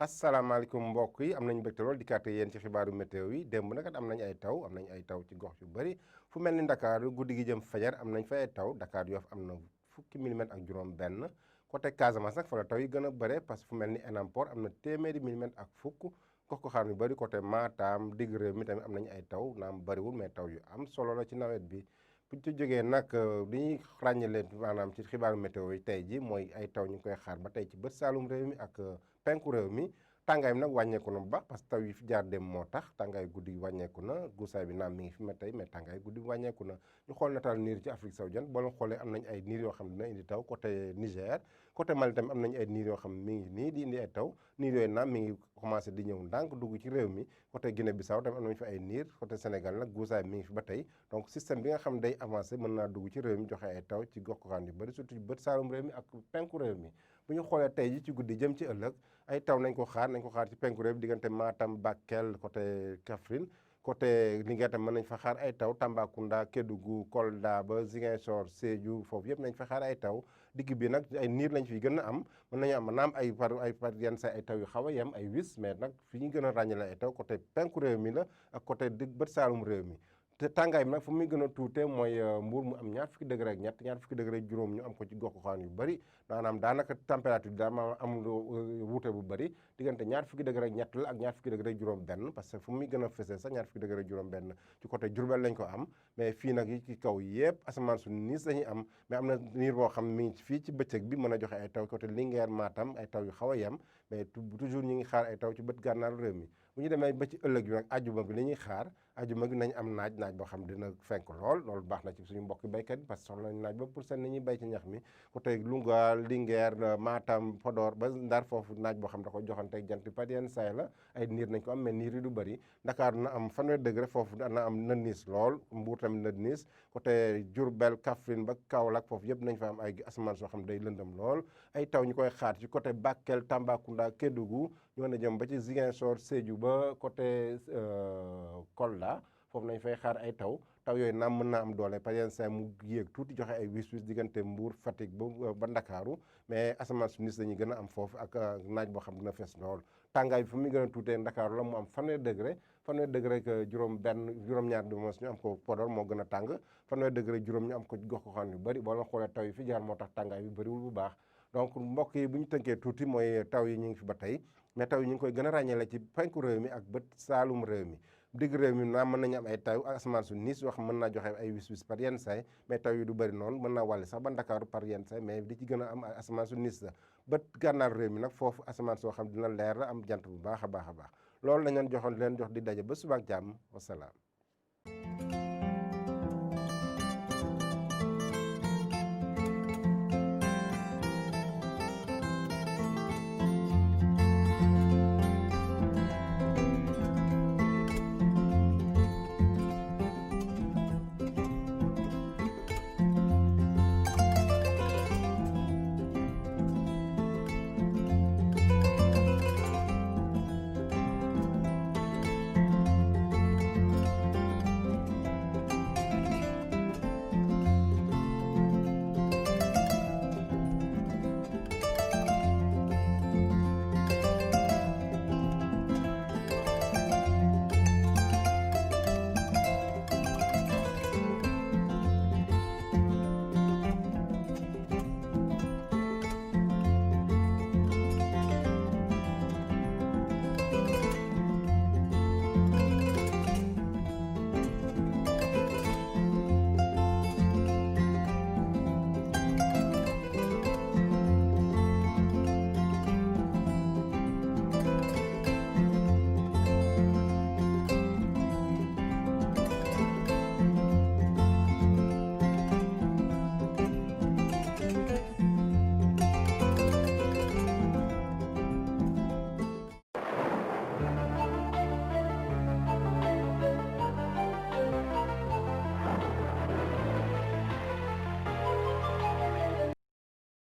asalaamaaleykum mbokk yi am nañu mbégte lool dikkaate yéen ci xibaaru météo yi démb nag am nañ ay taw ci gox yu bëri fu mel ni Dakar guddi gi jëm fajar am nañ fa ay taw Dakar Yoff am na fukki milimètres ak juróom benn côté Casamance nag fa la taw yi gën a bëre parce que fu mel ni Enampor am na téeméeri milimètres ak fukk gox yu bëri côté Matam digg réew mi tamit am nañu ay taw naam bëriwul mais taw yu am solo la ci nawet bi bu ñu ci jógee nag li ñuy ràññale maanaam ci xibaaru météo yi tey ji mooy ay taw ñu ngi koy xaar ba tey ci bët saalum réew mi ak penku réew mi tàngaay bi nag wàññeeku na bu baax parce que taw yi fi jaar dem moo tax tàngaay guddi wàññeeku na guusaay bi naam mi ngi fi ma tey mais tàngaay guddi wàññeeku na ñu xool nataal niir ci Afrique sowu jant boo leen xoolee am nañ ay niir yoo xam ne dina indi taw côté Niger côté Mali tamit am nañu ay niir yoo xam ne mi ngi nii di indi ay taw niir yooyu naam mi ngi commencé di ñëw ndànk dugg ci réew mi côté Guinée Bissau tamit am nañu fi ay niir côté Sénégal nag guusaay bi mi ngi fi ba tey donc système bi nga xam ne day avancé mën naa dugg ci réew mi joxe ay taw ci gox-goxaan yu bëri surtout ci bët saalum réew mi ak penku réew mi bu ñu xoolee tey ji ci guddi jëm ci ëllëg ay taw nañ ko xaar ci penku réew diggante Matam Bakel côté Kaffrine côté Linguère tam mën nañ fa xaar ay taw Tambacounda Kédougou Kolda ba Ziguinchor Sédhiou foofu yëpp nañ fa xaar ay taw digg bi nag ay niir lañ fi gën a am mën nañu am naam ay par yenn saa ay taw yu xaw a yem ay wis mais nag fi ñu gën a ràññale ay taw côté penku réew mi la ak côté digg bët saalum réew mi te tàngaay bi nag fu muy gën a tuute mooy Mbuur mu am ñaar fukki degré ak ñett ñaar fukki degré ak juróom ñu am ko ci gox-goxaan yu bëri maanaam daanaka température bi daal maanaam amul wuute bu bëri diggante ñaar fukki degré ak ñett la ak ñaar fukki degré ak juróom benn parce que fu muy gën a fesee sax ñaar fukki degré ak juróom benn ci côté Diourbel lañ ko am mais fii nag yi ci kaw yëpp asamaan su niis lañuy am mais am na niir boo xam mi ngi fii ci bëccëg bi mën a joxe ay taw côté Linguère Matam ay taw yu xaw a yem mais toujours ñu ngi xaar ay taw ci bët gànnaaru réew mi bu ñu demee ba ci ëllëg bi nag ajuma bi li ñuy xaar ajuma gi nañ am naaj boo xam dina fenk loolu baax na ci suñu mbokki béykat yi parce que soxla nañ naaj ba pour seen ni ñuy béy ci ñax mi côté Louga Linguère Matam Podor ba Ndar foofu naaj boo xam da ko joxanteeg jant bi par yenn saay la ay niir nañ ko am mais niir yi du bëri Dakar na am fanweeri degré foofu na am na niis lool Mbuur tamit na niis côté Diourbel Kaffrine ba Kaolack foofu yëpp nañ fa am ay asamaan soo xam day lëndëm lool ay taw ñu koy xaar ci côté Bakel Tambacounda Kédougou ñu mën a jëm ba ci Ziguinchor Sédhiou ba côté Kolda foofu nañ fay xaar ay taw yooyu naam mën naa am doole par yenn saa mu yéeg tuuti joxe ay wis diggante Mbuur Fatick ba Ndakaaru mais asamaan su nis dañuy gën a am foofu ak naaj boo xam dina fees lool tàngaay bi fu muy gën a tuutee Ndakaaru la mu am fanweeri degré ak juróom-ñaar de mos ñu am ko Podor moo gën a tàng fanweeri degré juróom ñu am ko gox ko xam yu bëri boo la xoolee taw yi fi jaar moo tax tàngaay bi bëriwul bu baax donc mbokk yi bu ñu tënkee tuuti mooy taw yi ñu ngi fi ba tey mais taw yi ñu ngi koy gën a ràññeele ci penku réew mi ak bët saalum réew mi digg réew mi naam mën nañu am ay taw ak asamaan su niis yoo xam mën naa joxe ay wis par yenn saay mais taw yi du bëri noonu mën naa wàlle sax ba Ndakaaru par yenn saay mais di ci gën a am ay asamaan su niis la bët gànnaar réew mi nag foofu asamaan soo xam dina leer la am jant bu baax a baax loolu lañ leen joxoon leen jox di daje ba suba ak jàmm wasalaam